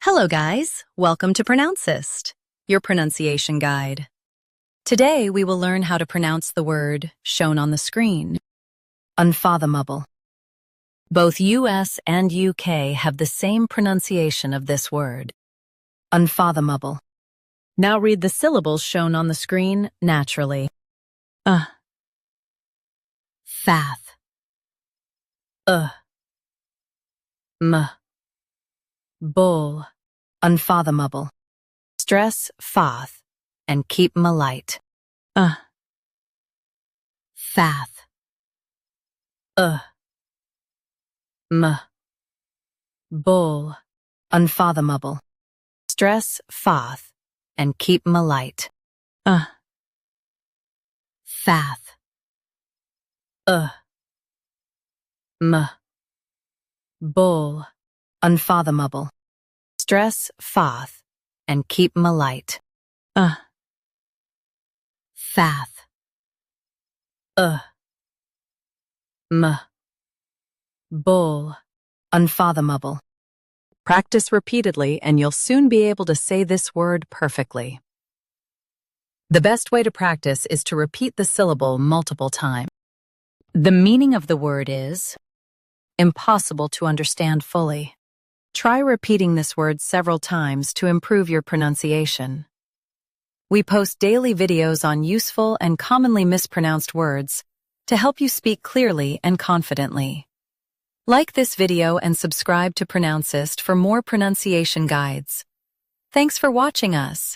Hello guys, welcome to Pronouncist, your pronunciation guide. Today we will learn how to pronounce the word shown on the screen, unfathomable. Both US and UK have the same pronunciation of this word, unfathomable. Now read the syllables shown on the screen naturally. Fath, bull, unfathomable. Stress fath and keep light. Fath, bull, unfathomable. Stress fath and keep light. Fath, bull, unfathomable. Stress fath and keep light. Fath, bull, unfathomable. Practice repeatedly and you'll soon be able to say this word perfectly. The best way to practice is to repeat the syllable multiple times. The meaning of the word is impossible to understand fully. Try repeating this word several times to improve your pronunciation. We post daily videos on useful and commonly mispronounced words to help you speak clearly and confidently. Like this video and subscribe to Pronouncist for more pronunciation guides. Thanks for watching us.